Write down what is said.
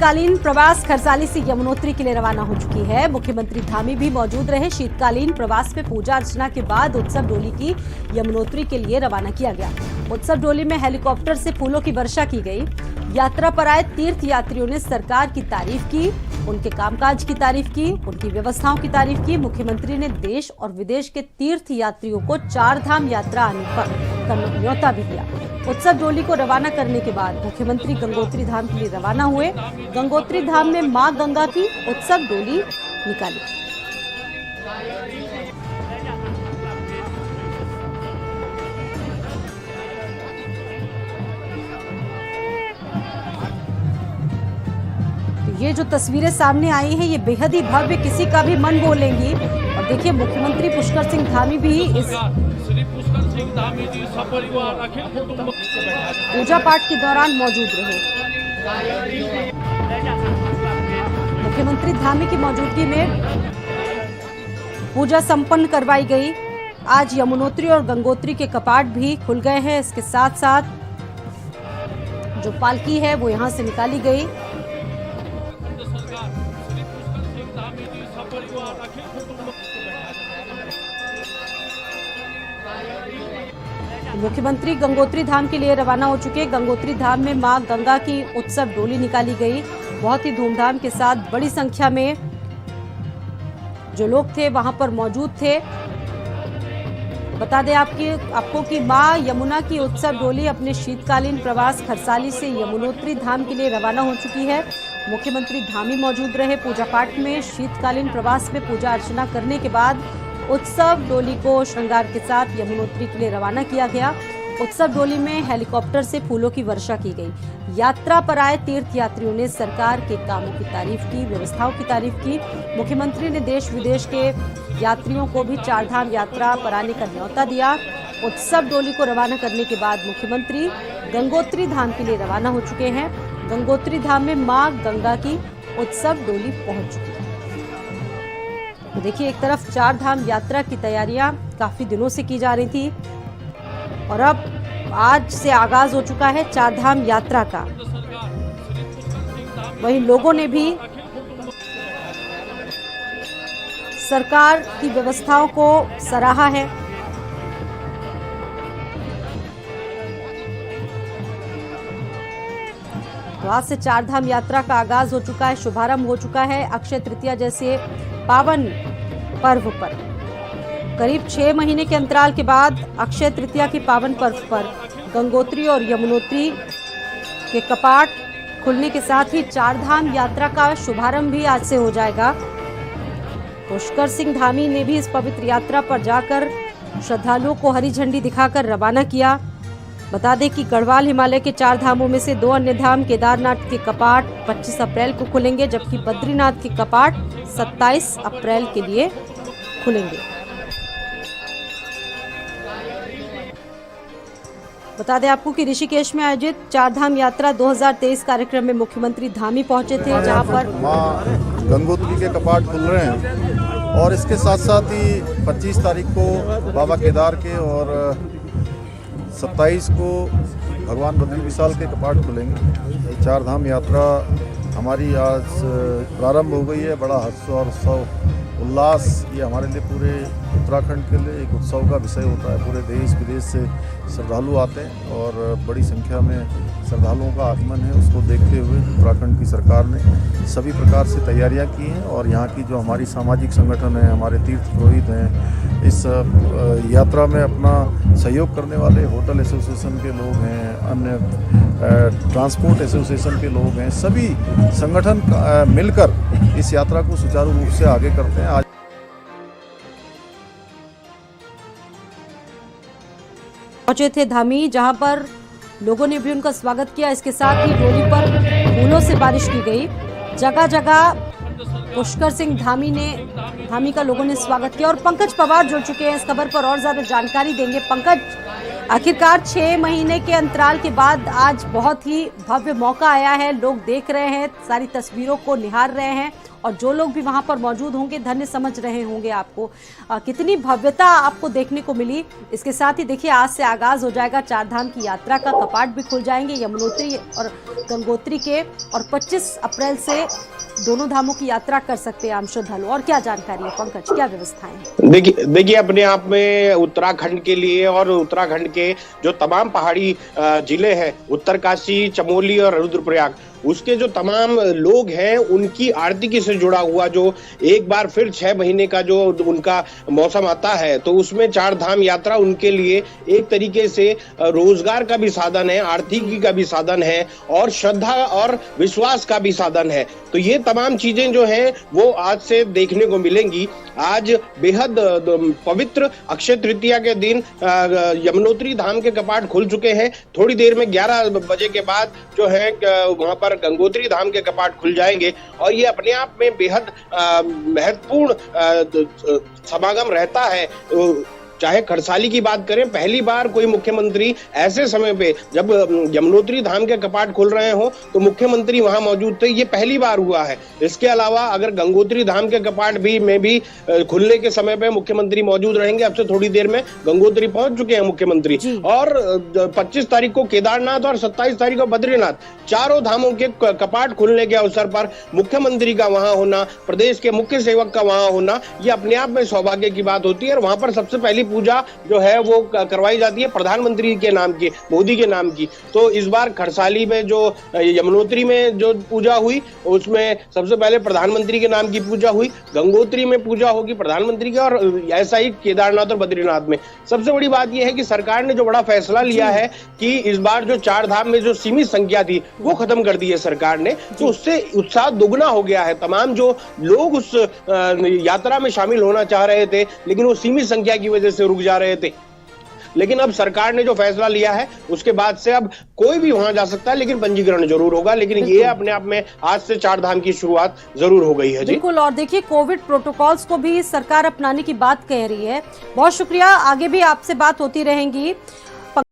शीतकालीन प्रवास खरसाली से यमुनोत्री के लिए रवाना हो चुकी है। मुख्यमंत्री धामी भी मौजूद रहे। शीतकालीन प्रवास में पूजा अर्चना के बाद उत्सव डोली की यमुनोत्री के लिए रवाना किया गया। उत्सव डोली में हेलीकॉप्टर से फूलों की वर्षा की गई। यात्रा पर आए तीर्थ यात्रियों ने सरकार की तारीफ की, उनके कामकाज की तारीफ की, उनकी व्यवस्थाओं की तारीफ की। मुख्यमंत्री ने देश और विदेश के तीर्थ यात्रियों को 4 धाम यात्रा आने का न्योता भी दिया। उत्सव डोली को रवाना करने के बाद मुख्यमंत्री गंगोत्री धाम के लिए रवाना हुए। गंगोत्री धाम में मां गंगा की उत्सव डोली निकाली। ये जो तस्वीरें सामने आई हैं, ये बेहद ही भव्य, किसी का भी मन मोह लेंगी। और देखिए, मुख्यमंत्री पुष्कर सिंह धामी भी इस पूजा पाठ के दौरान मौजूद रहे। मुख्यमंत्री धामी की मौजूदगी में पूजा संपन्न करवाई गई। आज यमुनोत्री और गंगोत्री के कपाट भी खुल गए हैं। इसके साथ साथ जो पालकी है वो यहां से निकाली गई। मुख्यमंत्री गंगोत्री धाम के लिए रवाना हो चुके। गंगोत्री धाम में मां गंगा की उत्सव डोली निकाली गई। बहुत ही धूमधाम के साथ बड़ी संख्या में जो लोग थे वहां पर मौजूद थे। बता दें आपको कि मां यमुना की उत्सव डोली अपने शीतकालीन प्रवास खरसाली से यमुनोत्री धाम के लिए रवाना हो चुकी है। मुख्यमंत्री धामी मौजूद रहे। पूजा पाठ में शीतकालीन प्रवास में पूजा अर्चना करने के बाद उत्सव डोली को श्रृंगार के साथ यमुनोत्री के लिए रवाना किया गया। उत्सव डोली में हेलीकॉप्टर से फूलों की वर्षा की गई। यात्रा पर आए तीर्थ यात्रियों ने सरकार के कामों की तारीफ की, व्यवस्थाओं की तारीफ की। मुख्यमंत्री ने देश विदेश के यात्रियों को भी 4 धाम यात्रा पर आने का न्योता दिया। उत्सव डोली को रवाना करने के बाद मुख्यमंत्री गंगोत्री धाम के लिए रवाना हो चुके हैं। गंगोत्री धाम में मां गंगा की उत्सव डोली पहुंच चुकी है। तो देखिए, एक तरफ 4 धाम यात्रा की तैयारियां काफी दिनों से की जा रही थी और अब आज से आगाज हो चुका है 4 धाम यात्रा का। वहीं लोगों ने भी सरकार की व्यवस्थाओं को सराहा है। तो आज से 4 धाम यात्रा का आगाज हो चुका है, शुभारंभ हो चुका है। अक्षय तृतीया जैसे पावन पर्व पर करीब 6 महीने के अंतराल के बाद अक्षय तृतीया की पावन पर्व पर गंगोत्री और यमुनोत्री के कपाट खुलने के साथ ही 4 धाम यात्रा का शुभारंभ भी आज से हो जाएगा। पुष्कर सिंह धामी ने भी इस पवित्र यात्रा पर जाकर श्रद्धालुओं को हरी झंडी दिखाकर रवाना किया। बता दें कि गढ़वाल हिमालय के 4 धामों में से 2 अन्य धाम केदारनाथ के कपाट 25 अप्रैल को खुलेंगे, जबकि बद्रीनाथ के कपाट 27 अप्रैल के लिए खुलेंगे। बता दें आपको कि ऋषिकेश में आयोजित 4 धाम यात्रा 2023 कार्यक्रम में मुख्यमंत्री धामी पहुंचे थे, जहां पर मां गंगोत्री के कपाट खुल रहे हैं और इसके साथ साथ ही 25 तारीख को बाबा केदार के और 27 को भगवान बद्री विशाल के कपाट खुलेंगे। 4 धाम यात्रा हमारी आज प्रारंभ हो गई है। बड़ा हर्ष और उत्सव उल्लास ये हमारे लिए पूरे उत्तराखंड के लिए एक उत्सव का विषय होता है। पूरे देश विदेश से श्रद्धालु आते हैं और बड़ी संख्या में श्रद्धालुओं का आगमन है। उसको देखते हुए उत्तराखंड की सरकार ने सभी प्रकार से तैयारियां की हैं और यहाँ की जो हमारी सामाजिक संगठन है, हमारे तीर्थ पुरोहित हैं, इस यात्रा में अपना सहयोग करने वाले होटल एसोसिएशन के लोग हैं, अन्य ट्रांसपोर्ट एसोसिएशन के लोग हैं, सभी संगठन मिलकर इस यात्रा को सुचारू रूप से आगे करते हैं। आज पहुंचे थे धामी, जहां पर लोगों ने भी उनका स्वागत किया। इसके साथ ही डोली पर फूलों से बारिश की गई। जगह जगह पुष्कर सिंह धामी का लोगों ने स्वागत किया। और पंकज पवार जुड़ चुके हैं इस खबर पर और ज्यादा जानकारी देंगे। पंकज, आखिरकार 6 महीने के अंतराल के बाद आज बहुत ही भव्य मौका आया है। लोग देख रहे हैं, सारी तस्वीरों को निहार रहे हैं और जो लोग भी वहां पर मौजूद होंगे धन्य समझ रहे होंगे आपको। कितनी भव्यता आपको देखने को मिली। इसके साथ ही देखिए आज से आगाज हो जाएगा चार धाम की यात्रा का, कपाट भी खुल जाएंगे यमुनोत्री और गंगोत्री के, और 25 अप्रैल से दोनों धामों की यात्रा कर सकते हैं आम श्रद्धालु। और क्या जानकारी है पंकज, क्या व्यवस्थाएं हैं? देखिए अपने आप में उत्तराखंड के लिए और उत्तराखंड के जो तमाम पहाड़ी जिले हैं, उत्तरकाशी, चमोली और रुद्रप्रयाग, उसके जो तमाम लोग हैं उनकी आर्थिकी से जुड़ा हुआ जो एक बार फिर 6 महीने का जो उनका मौसम आता है, तो उसमें चार धाम यात्रा उनके लिए एक तरीके से रोजगार का भी साधन है, आर्थिकी का भी साधन है और श्रद्धा और विश्वास का भी साधन है। तो ये तमाम चीजें जो हैं वो आज से देखने को मिलेंगी। आज बेहद पवित्र अक्षय तृतीया के दिन यमुनोत्री धाम के कपाट खुल चुके हैं। थोड़ी देर में 11 बजे के बाद जो है वहां पर गंगोत्री धाम के कपाट खुल जाएंगे और ये अपने आप में बेहद महत्वपूर्ण समागम रहता है। चाहे खरसाली की बात करें, पहली बार कोई मुख्यमंत्री ऐसे समय पे जब यमुनोत्री धाम के कपाट खुल रहे हो तो मुख्यमंत्री वहां मौजूद थे, ये पहली बार हुआ है। इसके अलावा अगर गंगोत्री धाम के कपाट भी खुलने के समय पे मुख्यमंत्री मौजूद रहेंगे। अब से थोड़ी देर में गंगोत्री पहुंच चुके हैं मुख्यमंत्री, और 25 तारीख को केदारनाथ और 27 तारीख को बद्रीनाथ, चारों धामों के कपाट खुलने के अवसर पर मुख्यमंत्री का वहां होना, प्रदेश के मुख्य सेवक का वहां होना, ये अपने आप में सौभाग्य की बात होती है। और वहां पर सबसे पहली पूजा जो है वो करवाई जाती है प्रधानमंत्री के नाम की, मोदी के नाम की। तो इस बार खरसाली में जो यमुनोत्री में जो पूजा हुई उसमें सबसे पहले प्रधानमंत्री के नाम की पूजा हुई, गंगोत्री में पूजा होगी प्रधानमंत्री की, और ऐसा ही केदारनाथ और बद्रीनाथ में। सबसे बड़ी बात यह है कि सरकार ने जो बड़ा फैसला लिया है कि इस बार जो चार धाम में जो सीमित संख्या थी वो खत्म कर दी है सरकार ने, तो उससे उत्साह दोगुना हो गया है। तमाम जो लोग उस यात्रा में शामिल होना चाह रहे थे लेकिन वो सीमित संख्या की वजह से रुक जा रहे थे, लेकिन अब सरकार ने जो फैसला लिया है उसके बाद से अब कोई भी वहां जा सकता है, लेकिन पंजीकरण जरूर होगा। लेकिन ये अपने आप में आज से चार धाम की शुरुआत जरूर हो गई है जी। बिल्कुल, और देखिए कोविड प्रोटोकॉल्स को भी सरकार अपनाने की बात कह रही है। बहुत शुक्रिया, आगे भी आपसे बात होती रहेंगी।